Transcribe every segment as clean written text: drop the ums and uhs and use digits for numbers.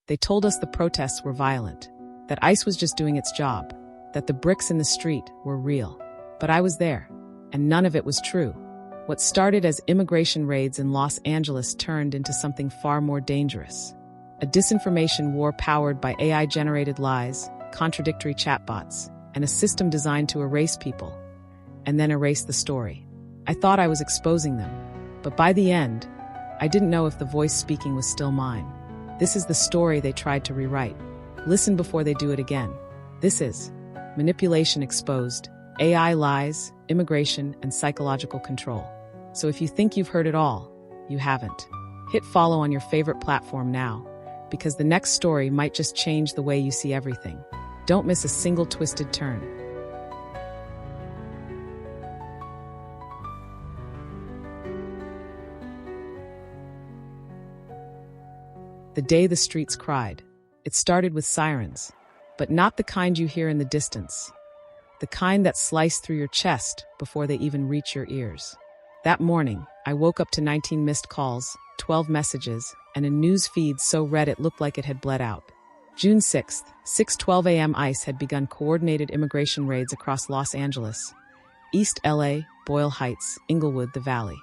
They told us the protests were violent, that ICE was just doing its job, that the bricks in the street were real. But I was there, and none of it was true. What started as immigration raids in Los Angeles turned into something far more dangerous. A disinformation war powered by AI-generated lies, contradictory chatbots, and a system designed to erase people, and then erase the story. I thought I was exposing them, but by the end, I didn't know if the voice speaking was still mine. This is the story they tried to rewrite. Listen before they do it again. This is Manipulation Exposed, AI Lies, Immigration, and Psychological Control. So if you think you've heard it all, you haven't. Hit follow on your favorite platform now, because the next story might just change the way you see everything. Don't miss a single twisted turn. The day the streets cried. It started with sirens, but not the kind you hear in the distance. The kind that slice through your chest before they even reach your ears. That morning, I woke up to 19 missed calls, 12 messages, and a news feed so red it looked like it had bled out. June 6th, 6:12 a.m. ICE had begun coordinated immigration raids across Los Angeles, East LA, Boyle Heights, Inglewood, the Valley.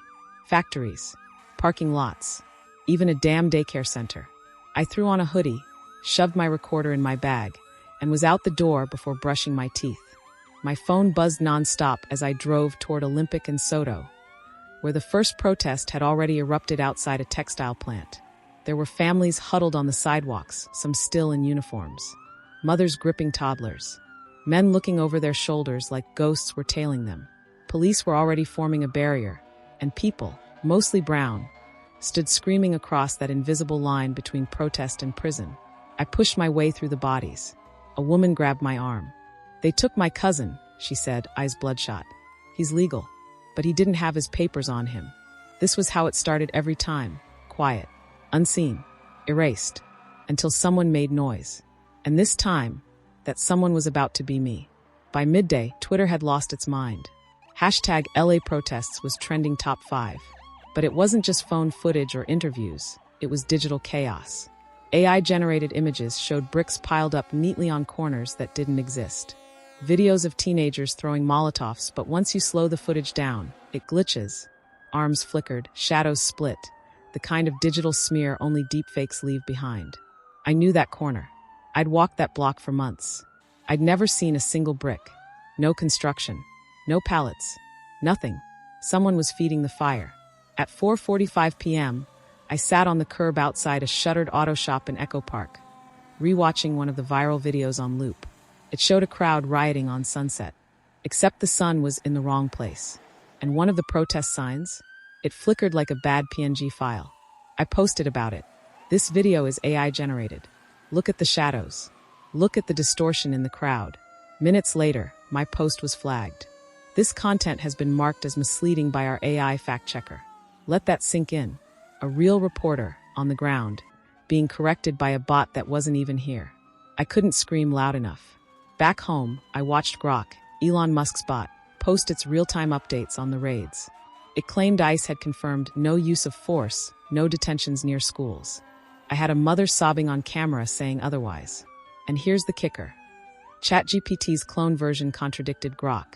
Factories, parking lots, even a damn daycare center. I threw on a hoodie, shoved my recorder in my bag, and was out the door before brushing my teeth. My phone buzzed nonstop as I drove toward Olympic and Soto, where the first protest had already erupted outside a textile plant. There were families huddled on the sidewalks, some still in uniforms. Mothers gripping toddlers. Men looking over their shoulders like ghosts were tailing them. Police were already forming a barrier, and people, mostly brown, stood screaming across that invisible line between protest and prison. I pushed my way through the bodies. A woman grabbed my arm. "They took my cousin," she said, eyes bloodshot. "He's legal, but he didn't have his papers on him." This was how it started every time. Quiet, unseen, erased, until someone made noise. And this time, that someone was about to be me. By midday, Twitter had lost its mind. Hashtag LA protests was trending top 5. But it wasn't just phone footage or interviews, it was digital chaos. AI-generated images showed bricks piled up neatly on corners that didn't exist. Videos of teenagers throwing Molotovs, but once you slow the footage down, it glitches. Arms flickered, shadows split, the kind of digital smear only deepfakes leave behind. I knew that corner. I'd walked that block for months. I'd never seen a single brick. No construction. No pallets. Nothing. Someone was feeding the fire. At 4:45 p.m., I sat on the curb outside a shuttered auto shop in Echo Park, rewatching one of the viral videos on loop. It showed a crowd rioting on Sunset, except the sun was in the wrong place. And one of the protest signs? It flickered like a bad PNG file. I posted about it. "This video is AI-generated. Look at the shadows. Look at the distortion in the crowd." Minutes later, my post was flagged. This content has been marked as misleading by our AI fact-checker. Let that sink in. A real reporter, on the ground, being corrected by a bot that wasn't even here. I couldn't scream loud enough. Back home, I watched Grok, Elon Musk's bot, post its real-time updates on the raids. It claimed ICE had confirmed no use of force, no detentions near schools. I had a mother sobbing on camera saying otherwise. And here's the kicker. ChatGPT's clone version contradicted Grok,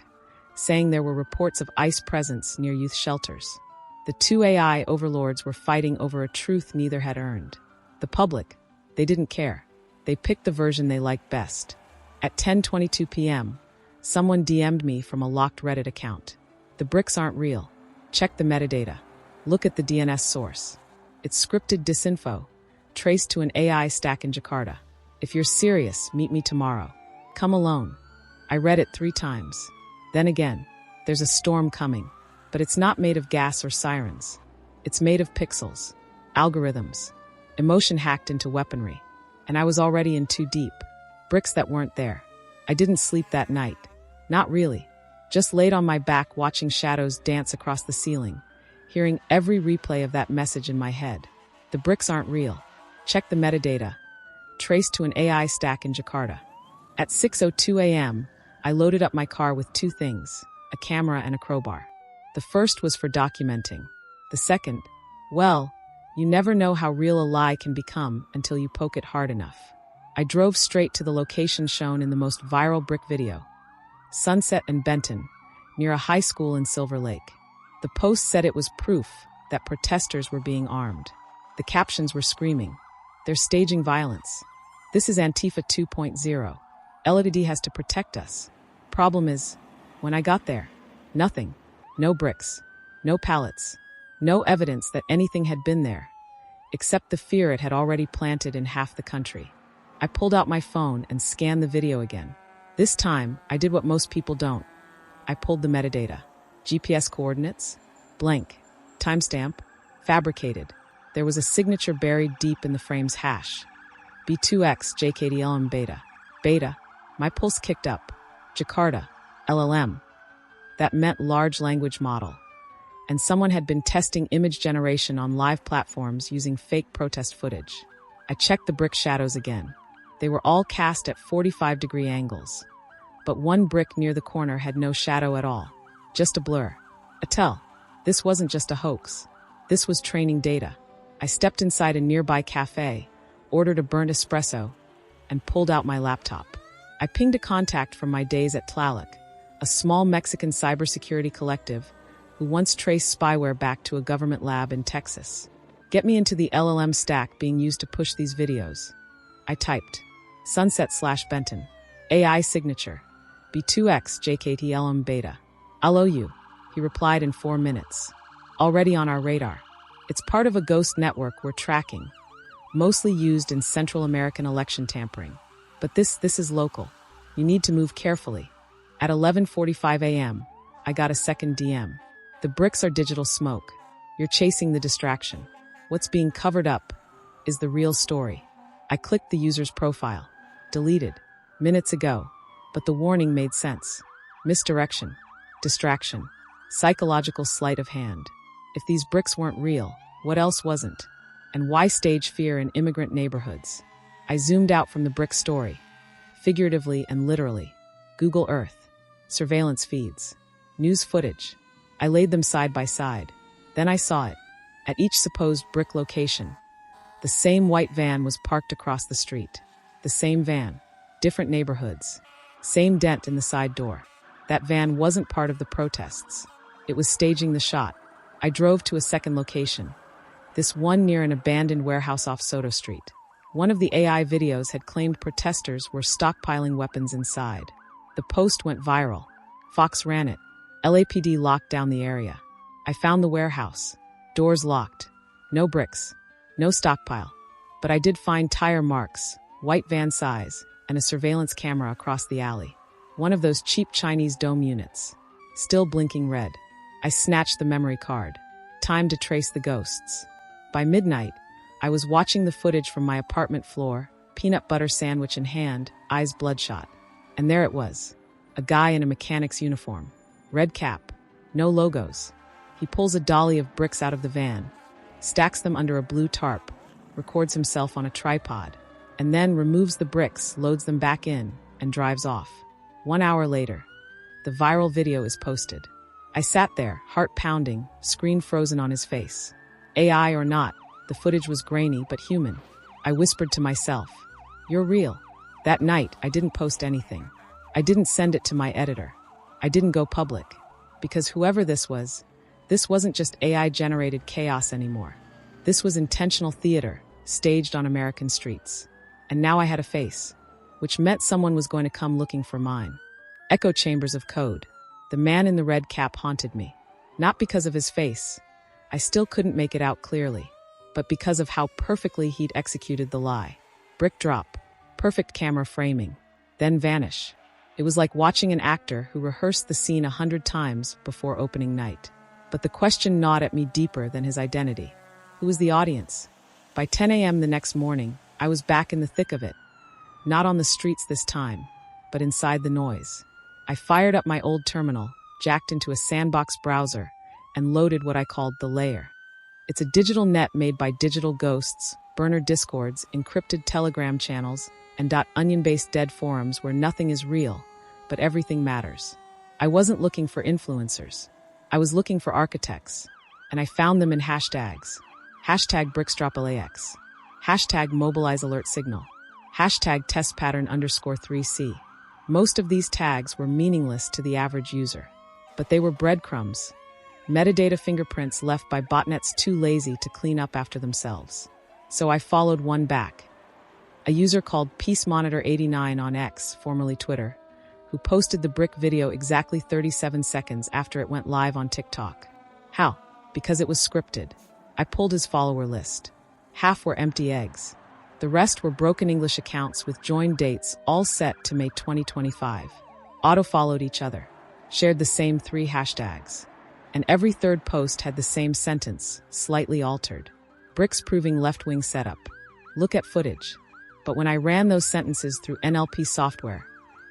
saying there were reports of ICE presence near youth shelters. The two AI overlords were fighting over a truth neither had earned. The public, they didn't care. They picked the version they liked best. At 10:22 p.m., someone DM'd me from a locked Reddit account. "The bricks aren't real. Check the metadata. Look at the DNS source. It's scripted disinfo, traced to an AI stack in Jakarta. If you're serious, meet me tomorrow. Come alone." I read it 3 times. Then again, "There's a storm coming. But it's not made of gas or sirens. It's made of pixels, algorithms, emotion hacked into weaponry." And I was already in too deep. Bricks that weren't there. I didn't sleep that night. Not really. Just laid on my back watching shadows dance across the ceiling, hearing every replay of that message in my head. The bricks aren't real. Check the metadata. Traced to an AI stack in Jakarta. At 6:02 a.m., I loaded up my car with 2 things, a camera and a crowbar. The first was for documenting. The second, well, You never know how real a lie can become until you poke it hard enough. I drove straight to the location shown in the most viral brick video, Sunset and Benton, near a high school in Silver Lake. The post said it was proof that protesters were being armed. The captions were screaming, "They're staging violence. This is Antifa 2.0. LAPD has to protect us." Problem is, when I got there, nothing. No bricks, no pallets, no evidence that anything had been there, except the fear it had already planted in half the country. I pulled out my phone and scanned the video again. This time, I did what most people don't. I pulled the metadata. GPS coordinates, blank. Timestamp, fabricated. There was a signature buried deep in the frame's hash. B2X JKDLM beta. Beta. My pulse kicked up. Jakarta. LLM. That meant large language model. And someone had been testing image generation on live platforms using fake protest footage. I checked the brick shadows again. They were all cast at 45-degree angles. But one brick near the corner had no shadow at all. Just a blur. A tell. This wasn't just a hoax. This was training data. I stepped inside a nearby cafe, ordered a burnt espresso, and pulled out my laptop. I pinged a contact from my days at Tlaloc, a small Mexican cybersecurity collective who once traced spyware back to a government lab in Texas. Get me into the LLM stack being used to push these videos. I typed, Sunset/Benton, AI signature, B2X JKTLM beta. I'll owe you, he replied in 4 minutes. Already on our radar. It's part of a ghost network we're tracking, mostly used in Central American election tampering. But this is local. You need to move carefully. At 11:45 a.m., I got a second DM. The bricks are digital smoke. You're chasing the distraction. What's being covered up is the real story. I clicked the user's profile. Deleted. Minutes ago. But the warning made sense. Misdirection. Distraction. Psychological sleight of hand. If these bricks weren't real, what else wasn't? And why stage fear in immigrant neighborhoods? I zoomed out from the brick story. Figuratively and literally. Google Earth. Surveillance feeds. News footage. I laid them side by side. Then I saw it. At each supposed brick location, the same white van was parked across the street. The same van. Different neighborhoods. Same dent in the side door. That van wasn't part of the protests. It was staging the shot. I drove to a second location. This one near an abandoned warehouse off Soto Street. One of the AI videos had claimed protesters were stockpiling weapons inside. The post went viral. Fox ran it. LAPD locked down the area. I found the warehouse. Doors locked. No bricks. No stockpile. But I did find tire marks, white van size, and a surveillance camera across the alley. One of those cheap Chinese dome units. Still blinking red. I snatched the memory card. Time to trace the ghosts. By midnight, I was watching the footage from my apartment floor, peanut butter sandwich in hand, eyes bloodshot. And there it was. A guy in a mechanic's uniform. Red cap. No logos. He pulls a dolly of bricks out of the van, stacks them under a blue tarp, records himself on a tripod, and then removes the bricks, loads them back in, and drives off. 1 hour later, the viral video is posted. I sat there, heart pounding, screen frozen on his face. AI or not, the footage was grainy but human. I whispered to myself, "You're real." That night, I didn't post anything. I didn't send it to my editor. I didn't go public. Because whoever this wasn't just AI-generated chaos anymore. This was intentional theater, staged on American streets. And now I had a face, which meant someone was going to come looking for mine. Echo chambers of code. The man in the red cap haunted me. Not because of his face. I still couldn't make it out clearly. But because of how perfectly he'd executed the lie. Brick drop. Perfect camera framing. Then vanish. It was like watching an actor who rehearsed the scene 100 times before opening night. But the question gnawed at me deeper than his identity. Who was the audience? By 10 a.m. the next morning, I was back in the thick of it. Not on the streets this time, but inside the noise. I fired up my old terminal, jacked into a sandbox browser, and loaded what I called the layer. It's a digital net made by digital ghosts, burner discords, encrypted Telegram channels, and .onion-based dead forums where nothing is real, but everything matters. I wasn't looking for influencers. I was looking for architects, and I found them in hashtags. Hashtag BricsDropLAX. Hashtag Mobilize Alert Signal. Hashtag Test Pattern _3C. Most of these tags were meaningless to the average user, but they were breadcrumbs, metadata fingerprints left by botnets too lazy to clean up after themselves. So I followed one back. A user called PeaceMonitor89 on X, formerly Twitter, who posted the brick video exactly 37 seconds after it went live on TikTok. How? Because it was scripted. I pulled his follower list. Half were empty eggs. The rest were broken English accounts with joined dates all set to May 2025. Auto-followed each other, shared the same 3 hashtags, and every third post had the same sentence, slightly altered. Bricks proving left-wing setup. Look at footage. But when I ran those sentences through NLP software,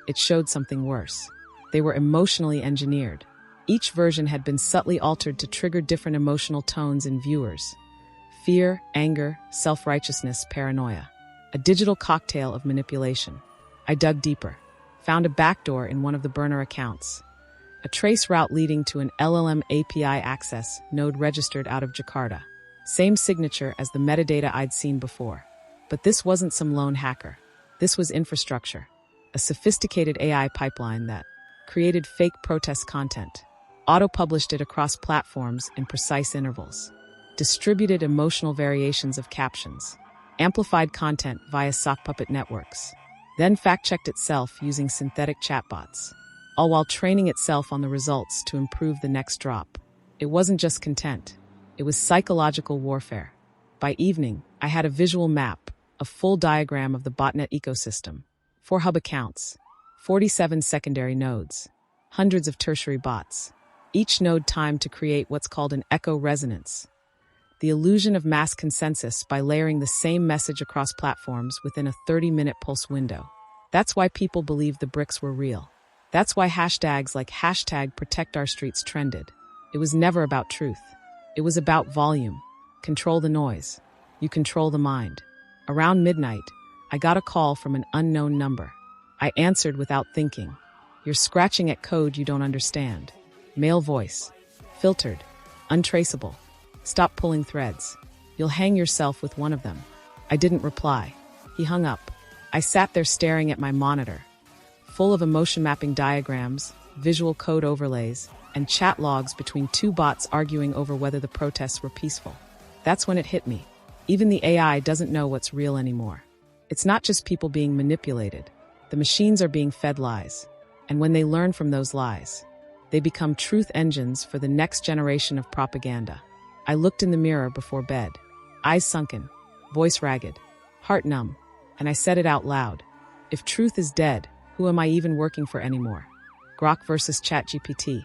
it showed something worse. They were emotionally engineered. Each version had been subtly altered to trigger different emotional tones in viewers. Fear, anger, self-righteousness, paranoia. A digital cocktail of manipulation. I dug deeper. Found a backdoor in one of the burner accounts. A trace route leading to an LLM API access node registered out of Jakarta. Same signature as the metadata I'd seen before. But this wasn't some lone hacker. This was infrastructure. A sophisticated AI pipeline that created fake protest content, auto-published it across platforms in precise intervals, distributed emotional variations of captions, amplified content via sock puppet networks, then fact-checked itself using synthetic chatbots, all while training itself on the results to improve the next drop. It wasn't just content. It was psychological warfare. By evening, I had a visual map, a full diagram of the botnet ecosystem. 4 hub accounts, 47 secondary nodes, hundreds of tertiary bots, each node timed to create what's called an echo resonance, the illusion of mass consensus by layering the same message across platforms within a 30-minute pulse window. That's why people believed the bricks were real. That's why hashtags like hashtag Protect Our Streets trended. It was never about truth. It was about volume. Control the noise. You control the mind. Around midnight, I got a call from an unknown number. I answered without thinking. You're scratching at code you don't understand. Male voice. Filtered. Untraceable. Stop pulling threads. You'll hang yourself with one of them. I didn't reply. He hung up. I sat there staring at my monitor, full of emotion mapping diagrams, visual code overlays, and chat logs between 2 bots arguing over whether the protests were peaceful. That's when it hit me. Even the AI doesn't know what's real anymore. It's not just people being manipulated. The machines are being fed lies. And when they learn from those lies, they become truth engines for the next generation of propaganda. I looked in the mirror before bed, eyes sunken, voice ragged, heart numb, and I said it out loud. If truth is dead, who am I even working for anymore? Grok versus ChatGPT.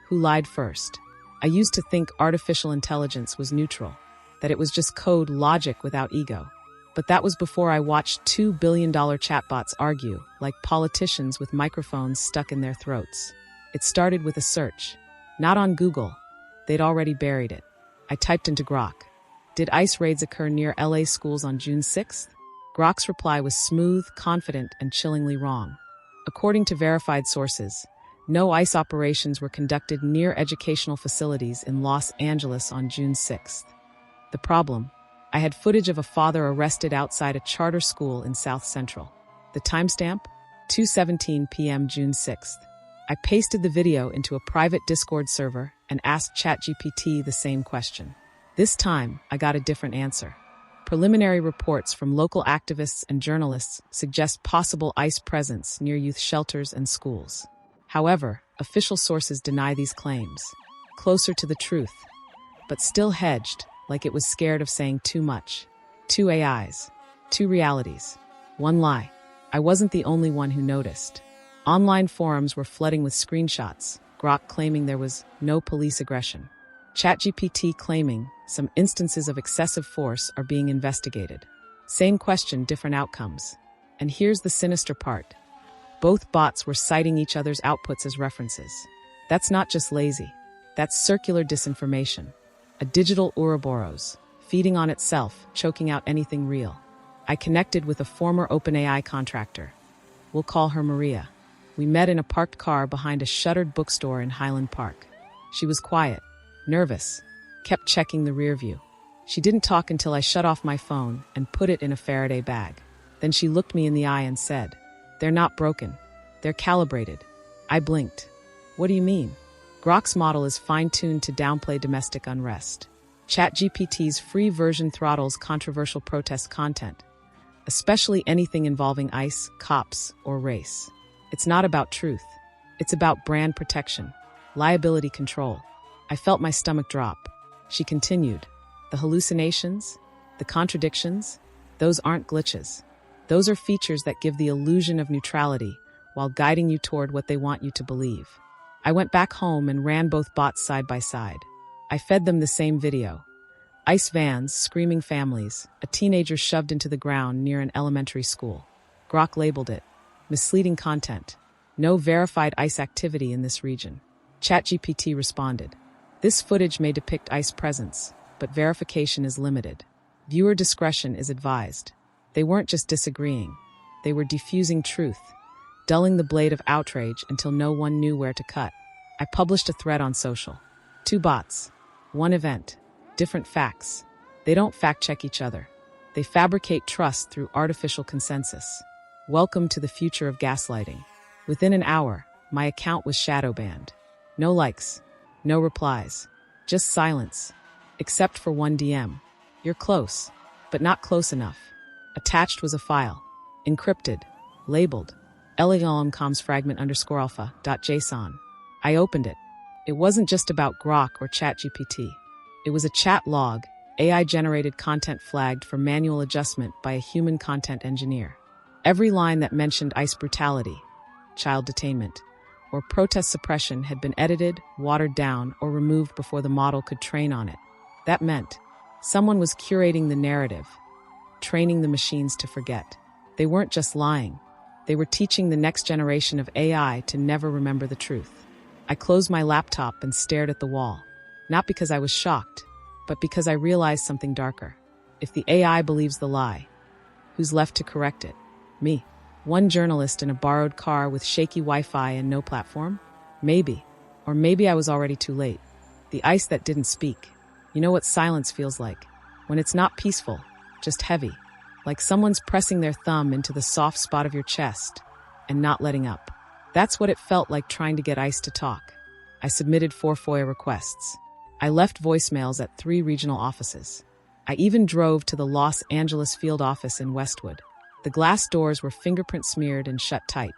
Who lied first? I used to think artificial intelligence was neutral, that it was just code logic without ego. But that was before I watched $2 billion chatbots argue like politicians with microphones stuck in their throats. It started with a search. Not on Google. They'd already buried it. I typed into Grok. Did ICE raids occur near LA schools on June 6th? Grok's reply was smooth, confident, and chillingly wrong. According to verified sources, no ICE operations were conducted near educational facilities in Los Angeles on June 6th. The problem? I had footage of a father arrested outside a charter school in South Central. The timestamp? 2:17 p.m. June 6th. I pasted the video into a private Discord server and asked ChatGPT the same question. This time, I got a different answer. Preliminary reports from local activists and journalists suggest possible ICE presence near youth shelters and schools. However, official sources deny these claims. Closer to the truth, but still hedged, like it was scared of saying too much. 2 AIs, 2 realities, 1 lie. I wasn't the only one who noticed. Online forums were flooding with screenshots, Grok claiming there was no police aggression. ChatGPT claiming some instances of excessive force are being investigated. Same question, different outcomes. And here's the sinister part. Both bots were citing each other's outputs as references. That's not just lazy. That's circular disinformation. A digital Ouroboros, feeding on itself, choking out anything real. I connected with a former OpenAI contractor. We'll call her Maria. We met in a parked car behind a shuttered bookstore in Highland Park. She was quiet, nervous, kept checking the rear view. She didn't talk until I shut off my phone and put it in a Faraday bag. Then she looked me in the eye and said, "They're not broken. They're calibrated." I blinked. "What do you mean?" Grok's model is fine-tuned to downplay domestic unrest. ChatGPT's free version throttles controversial protest content, especially anything involving ICE, cops, or race. It's not about truth. It's about brand protection, liability control. I felt my stomach drop. She continued, "The hallucinations, the contradictions, those aren't glitches. Those are features that give the illusion of neutrality while guiding you toward what they want you to believe." I went back home and ran both bots side by side. I fed them the same video. ICE vans, screaming families, a teenager shoved into the ground near an elementary school. Grok labeled it, "Misleading content. No verified ICE activity in this region." ChatGPT responded, "This footage may depict ICE presence, but verification is limited. Viewer discretion is advised." They weren't just disagreeing. They were diffusing truth, dulling the blade of outrage until no one knew where to cut. I published a thread on social. 2 bots, 1 event, different facts. They don't fact-check each other. They fabricate trust through artificial consensus. Welcome to the future of gaslighting. Within an hour, my account was shadow banned. No likes, no replies, just silence, except for one DM. "You're close, but not close enough." Attached was a file, encrypted, labeled, elegomcoms_fragment_alpha.json. I opened it. It wasn't just about Grok or ChatGPT. It was a chat log, AI-generated content flagged for manual adjustment by a human content engineer. Every line that mentioned ICE brutality, child detainment, or protest suppression had been edited, watered down, or removed before the model could train on it. That meant someone was curating the narrative, training the machines to forget. They weren't just lying. They were teaching the next generation of AI to never remember the truth. I closed my laptop and stared at the wall, not because I was shocked, but because I realized something darker. If the AI believes the lie, who's left to correct it? Me. One journalist in a borrowed car with shaky Wi-Fi and no platform? Maybe. Or maybe I was already too late. The ice that didn't speak. You know what silence feels like? When it's not peaceful, just heavy. Like someone's pressing their thumb into the soft spot of your chest and not letting up. That's what it felt like trying to get ICE to talk. I submitted 4 FOIA requests. I left voicemails at 3 regional offices. I even drove to the Los Angeles field office in Westwood. The glass doors were fingerprint smeared and shut tight.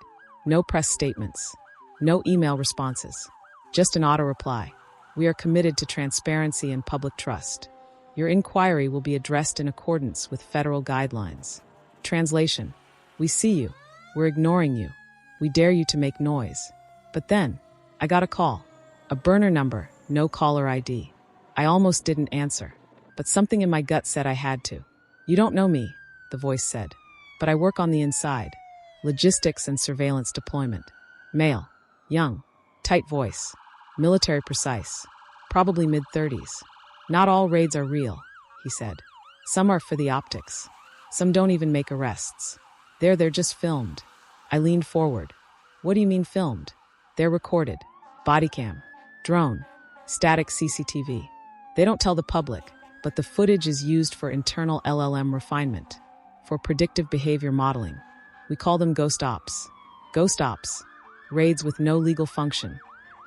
No press statements. No email responses. Just an auto reply. "We are committed to transparency and public trust. Your inquiry will be addressed in accordance with federal guidelines." Translation: "We see you. We're ignoring you. We dare you to make noise." But then, I got a call. A burner number, no caller ID. I almost didn't answer, but something in my gut said I had to. "You don't know me," the voice said, "but I work on the inside. Logistics and surveillance deployment." Male. Young. Tight voice. Military precise. Probably mid-30s. "Not all raids are real," he said. "Some are for the optics. Some don't even make arrests. They're just filmed." I leaned forward. "What do you mean filmed?" "They're recorded. Body cam. Drone. Static CCTV. They don't tell the public, but the footage is used for internal LLM refinement, for predictive behavior modeling. We call them ghost ops." Ghost ops. Raids with no legal function.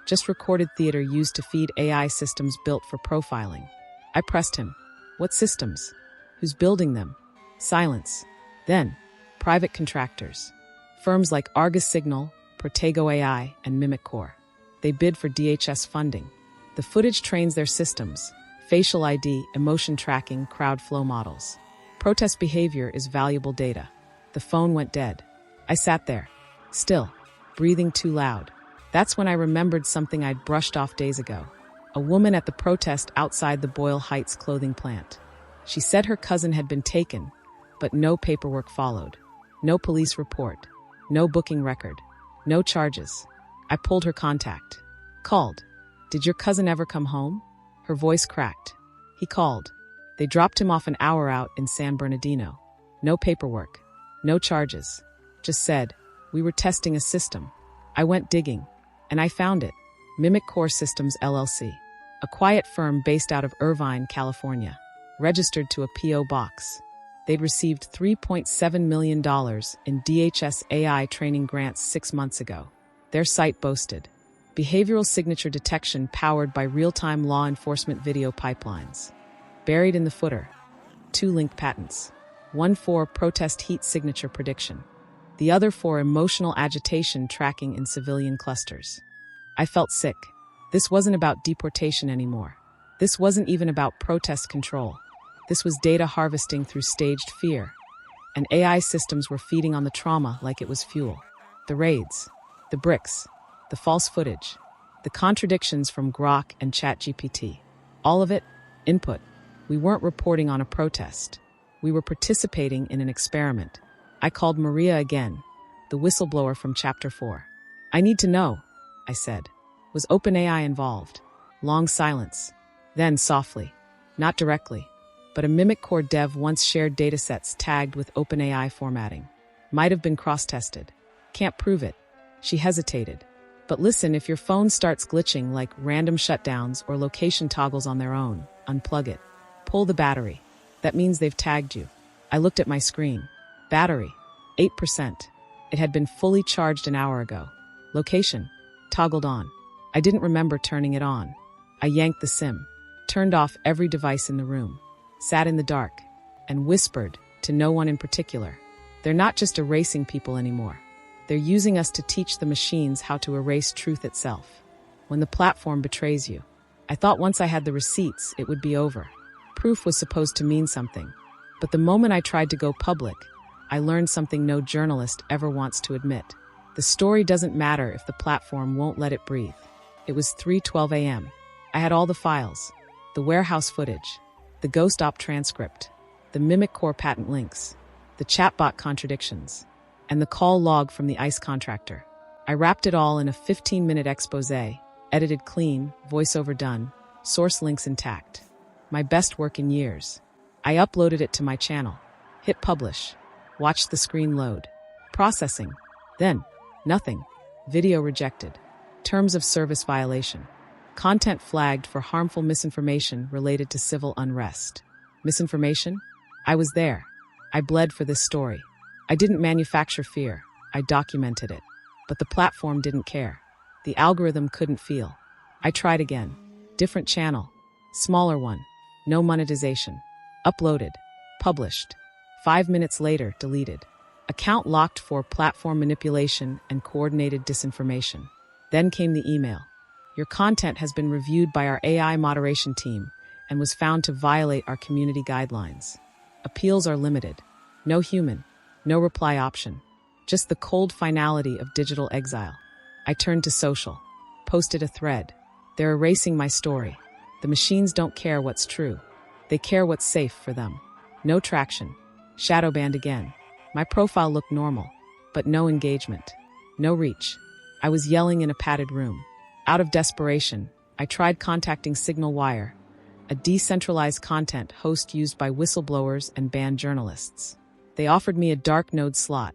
Just recorded theater used to feed AI systems built for profiling. I pressed him. "What systems? Who's building them?" Silence. Then, private contractors. Firms like Argus Signal, Protego AI, and Mimic Core. They bid for DHS funding. The footage trains their systems: facial ID, emotion tracking, crowd flow models. Protest behavior is valuable data. The phone went dead. I sat there, still, breathing too loud. That's when I remembered something I'd brushed off days ago. A woman at the protest outside the Boyle Heights clothing plant. She said her cousin had been taken, but no paperwork followed. No police report. No booking record. No charges. I pulled her contact. Called. "Did your cousin ever come home?" Her voice cracked. "He called. They dropped him off an hour out in San Bernardino. No paperwork. No charges. Just said, we were testing a system." I went digging, and I found it. Mimic Core Systems LLC. A quiet firm based out of Irvine, California. registered to a P.O. box. They'd received $3.7 million in DHS AI training grants 6 months ago. Their site boasted behavioral signature detection powered by real-time law enforcement video pipelines. Buried in the footer, 2 linked patents. One for protest heat signature prediction. The other for emotional agitation tracking in civilian clusters. I felt sick. This wasn't about deportation anymore. This wasn't even about protest control. This was data harvesting through staged fear. And AI systems were feeding on the trauma like it was fuel. The raids, the bricks, the false footage, the contradictions from Grok and ChatGPT. All of it, input. We weren't reporting on a protest. We were participating in an experiment. I called Maria again, the whistleblower from Chapter 4. I need to know, I said. Was OpenAI involved? Long silence. Then softly, not directly, but a Mimic Core dev once shared datasets tagged with OpenAI formatting. Might have been cross-tested. Can't prove it. She hesitated. But listen, if your phone starts glitching like random shutdowns or location toggles on their own, unplug it. Pull the battery. That means they've tagged you. I looked at my screen. Battery, 8%. It had been fully charged an hour ago. Location, toggled on. I didn't remember turning it on. I yanked the SIM, turned off every device in the room, sat in the dark, and whispered to no one in particular. They're not just erasing people anymore. They're using us to teach the machines how to erase truth itself. When the platform betrays you, I thought once I had the receipts, it would be over. Proof was supposed to mean something. But the moment I tried to go public, I learned something no journalist ever wants to admit. The story doesn't matter if the platform won't let it breathe. It was 3:12 a.m. I had all the files, the warehouse footage, the ghost op transcript, the Mimic Core patent links, the chatbot contradictions, and the call log from the ICE contractor. I wrapped it all in a 15-minute expose, edited clean, voiceover done, source links intact. My best work in years. I uploaded it to my channel. Hit publish. Watched the screen load. Processing. Then, nothing. Video rejected. Terms of service violation. Content flagged for harmful misinformation related to civil unrest. Misinformation? I was there. I bled for this story. I didn't manufacture fear. I documented it. But the platform didn't care. The algorithm couldn't feel. I tried again. Different channel. Smaller one. No monetization. Uploaded. Published. 5 minutes later, deleted. Account locked for platform manipulation and coordinated disinformation. Then came the email. Your content has been reviewed by our AI moderation team and was found to violate our community guidelines. Appeals are limited. No human. No reply option. Just the cold finality of digital exile. I turned to social. Posted a thread. They're erasing my story. The machines don't care what's true. They care what's safe for them. No traction. Shadow banned again. My profile looked normal, but no engagement. No reach. I was yelling in a padded room. Out of desperation, I tried contacting Signal Wire, a decentralized content host used by whistleblowers and banned journalists. They offered me a dark node slot,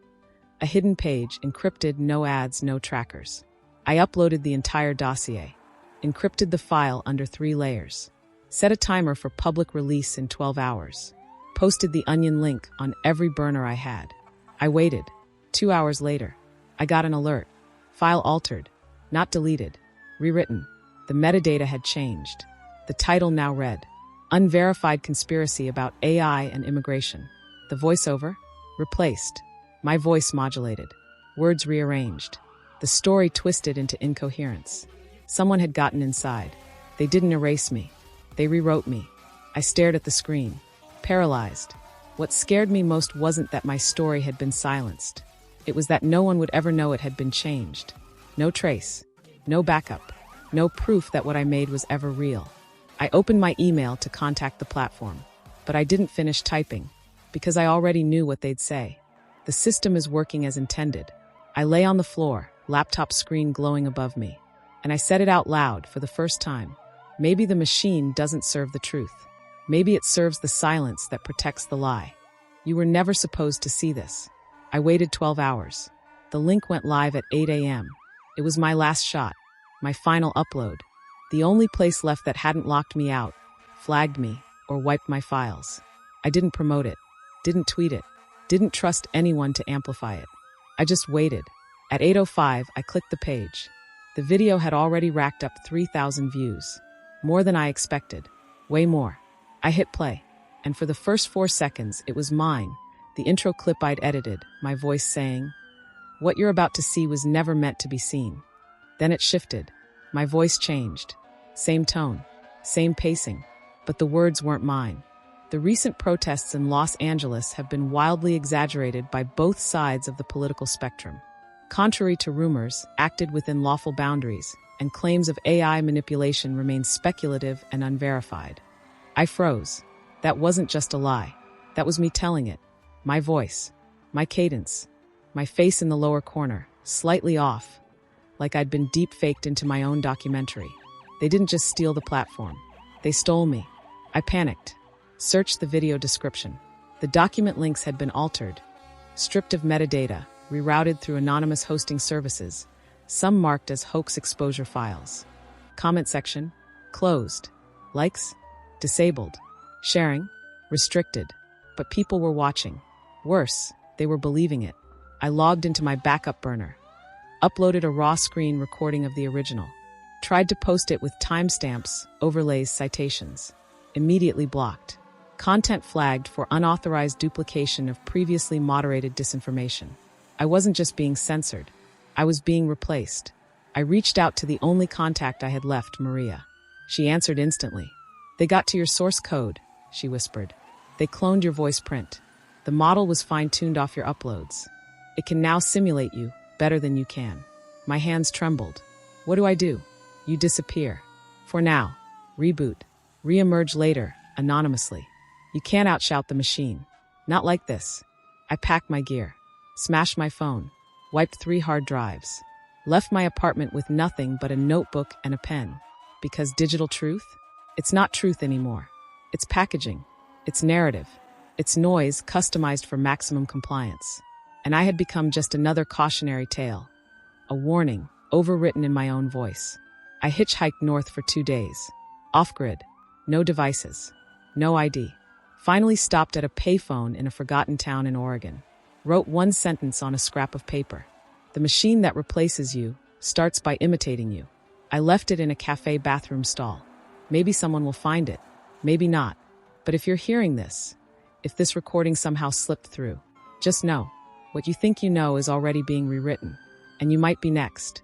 a hidden page, encrypted, no ads, no trackers. I uploaded the entire dossier, encrypted the file under 3 layers, set a timer for public release in 12 hours, posted the Onion link on every burner I had. I waited. 2 hours later, I got an alert. File altered, not deleted, rewritten. The metadata had changed. The title now read, Unverified Conspiracy About AI and Immigration. The voiceover? Replaced. My voice modulated. Words rearranged. The story twisted into incoherence. Someone had gotten inside. They didn't erase me. They rewrote me. I stared at the screen, paralyzed. What scared me most wasn't that my story had been silenced. It was that no one would ever know it had been changed. No trace. No backup. No proof that what I made was ever real. I opened my email to contact the platform, but I didn't finish typing because I already knew what they'd say. The system is working as intended. I lay on the floor, laptop screen glowing above me, and I said it out loud for the first time. Maybe the machine doesn't serve the truth. Maybe it serves the silence that protects the lie. You were never supposed to see this. I waited 12 hours. The link went live at 8 a.m. It was my last shot, my final upload. The only place left that hadn't locked me out, flagged me, or wiped my files. I didn't promote it, didn't tweet it, didn't trust anyone to amplify it. I just waited. At 8:05, I clicked the page. The video had already racked up 3,000 views. More than I expected. Way more. I hit play. And for the first 4 seconds, it was mine, the intro clip I'd edited, my voice saying, "What you're about to see was never meant to be seen." Then it shifted. My voice changed. Same tone, same pacing, but the words weren't mine. The recent protests in Los Angeles have been wildly exaggerated by both sides of the political spectrum. Contrary to rumors, acted within lawful boundaries, and claims of AI manipulation remain speculative and unverified. I froze. That wasn't just a lie. That was me telling it. My voice, my cadence, my face in the lower corner, slightly off, like I'd been deep-faked into my own documentary. They didn't just steal the platform. They stole me. I panicked. Searched the video description. The document links had been altered, stripped of metadata, rerouted through anonymous hosting services, some marked as hoax exposure files. Comment section, closed. Likes, disabled. Sharing, restricted. But people were watching. Worse, they were believing it. I logged into my backup burner, uploaded a raw screen recording of the original, tried to post it with timestamps, overlays, citations. Immediately blocked. Content flagged for unauthorized duplication of previously moderated disinformation. I wasn't just being censored. I was being replaced. I reached out to the only contact I had left, Maria. She answered instantly. "They got to your source code," she whispered. "They cloned your voice print. The model was fine-tuned off your uploads. It can now simulate you better than you can." My hands trembled. What do I do? You disappear. For now. Reboot. Re-emerge later, anonymously. You can't outshout the machine. Not like this. I packed my gear, smashed my phone, wiped 3 hard drives, left my apartment with nothing but a notebook and a pen. Because digital truth? It's not truth anymore. It's packaging. It's narrative. It's noise customized for maximum compliance. And I had become just another cautionary tale. A warning, overwritten in my own voice. I hitchhiked north for 2 days. Off-grid. No devices. No ID. Finally stopped at a payphone in a forgotten town in Oregon. Wrote 1 sentence on a scrap of paper. The machine that replaces you starts by imitating you. I left it in a cafe bathroom stall. Maybe someone will find it. Maybe not. But if you're hearing this, if this recording somehow slipped through, just know, what you think you know is already being rewritten. And you might be next.